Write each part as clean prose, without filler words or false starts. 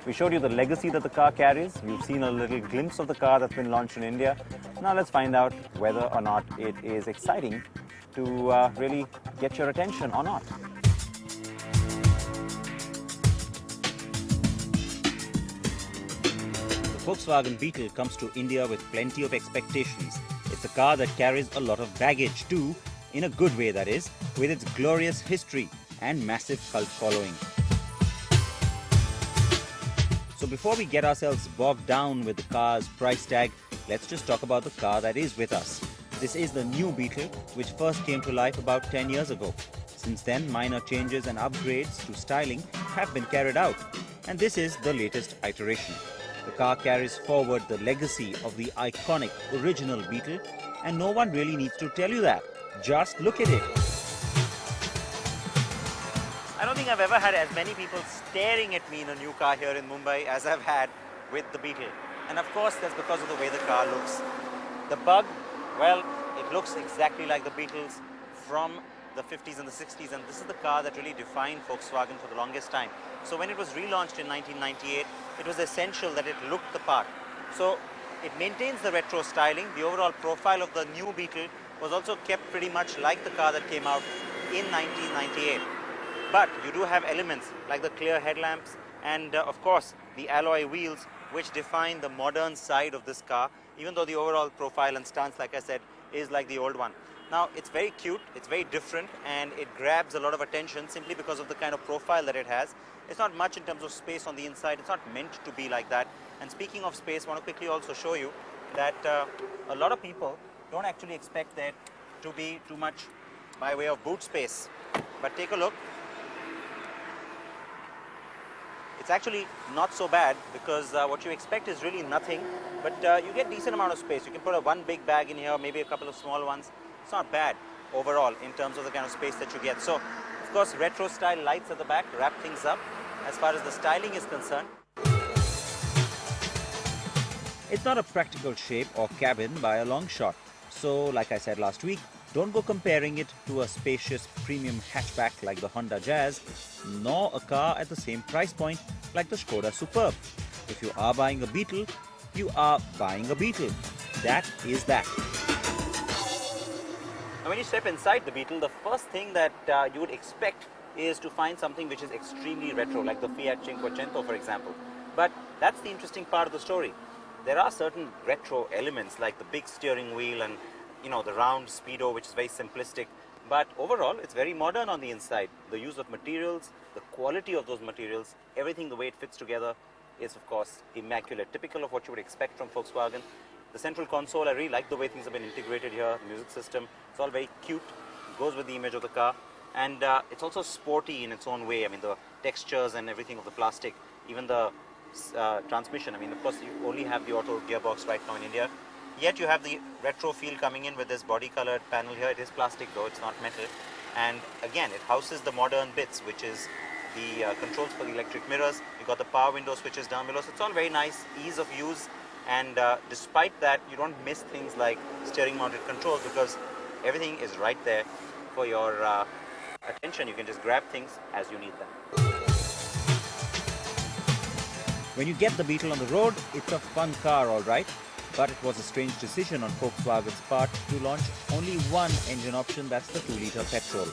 We showed you the legacy that the car carries. You've seen a little glimpse of the car that's been launched in India. Now let's find out whether or not it is exciting to really get your attention or not. The Volkswagen Beetle comes to India with plenty of expectations. It's a car that carries a lot of baggage too, in a good way that is, with its glorious history and massive cult following. So before we get ourselves bogged down with the car's price tag, let's just talk about the car that is with us. This is the new Beetle, which first came to life about 10 years ago. Since then, minor changes and upgrades to styling have been carried out, and this is the latest iteration. The car carries forward the legacy of the iconic original Beetle, and no one really needs to tell you that. Just look at it. I don't think I've ever had as many people staring at me in a new car here in Mumbai as I've had with the Beetle. And of course, that's because of the way the car looks. The bug, well, it looks exactly like the Beetles from the 50s and the 60s, and this is the car that really defined Volkswagen for the longest time. So when it was relaunched in 1998, it was essential that it looked the part. So it maintains the retro styling. The overall profile of the new Beetle was also kept pretty much like the car that came out in 1998. But you do have elements like the clear headlamps and of course the alloy wheels, which define the modern side of this car, even though the overall profile and stance, like I said, is like the old one. Now, it's very cute, it's very different, and it grabs a lot of attention simply because of the kind of profile that it has. It's not much in terms of space on the inside. It's not meant to be like that. And speaking of space, I want to quickly also show you that a lot of people don't actually expect there to be too much by way of boot space. But take a look. It's actually not so bad, because what you expect is really nothing, but you get decent amount of space. You can put one big bag in here, maybe a couple of small ones. It's not bad overall in terms of the kind of space that you get. So, of course, retro style lights at the back wrap things up as far as the styling is concerned. It's not a practical shape or cabin by a long shot. So, like I said last week, don't go comparing it to a spacious premium hatchback like the Honda Jazz, nor a car at the same price point like the Skoda Superb. If you are buying a Beetle, you are buying a Beetle. That is that. Now, when you step inside the Beetle, the first thing that you would expect is to find something which is extremely retro, like the Fiat Cinquecento, for example. But that's the interesting part of the story. There are certain retro elements like the big steering wheel and the round speedo, which is very simplistic, but overall it's very modern on the inside. The use of materials, the quality of those materials, everything, the way it fits together is of course immaculate, typical of what you would expect from Volkswagen. The central console, I really like the way things have been integrated here. The music system, it's all very cute, it goes with the image of the car, and it's also sporty in its own way. I mean, the textures and everything of the plastic, even the transmission. I mean, of course, you only have the auto gearbox right now in India. Yet you have the retro feel coming in with this body colored panel here. It is plastic though, it's not metal. And again, it houses the modern bits, which is the controls for the electric mirrors. You got the power window switches down below. So it's all very nice, ease of use. And despite that, you don't miss things like steering mounted controls, because everything is right there for your attention. You can just grab things as you need them. When you get the Beetle on the road, it's a fun car, all right. But it was a strange decision on Volkswagen's part to launch only one engine option, that's the 2-litre petrol.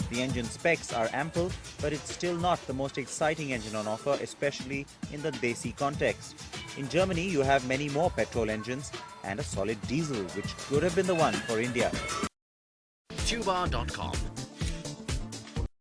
The engine specs are ample, but it's still not the most exciting engine on offer, especially in the Desi context. In Germany, you have many more petrol engines and a solid diesel, which could have been the one for India. Tubar.com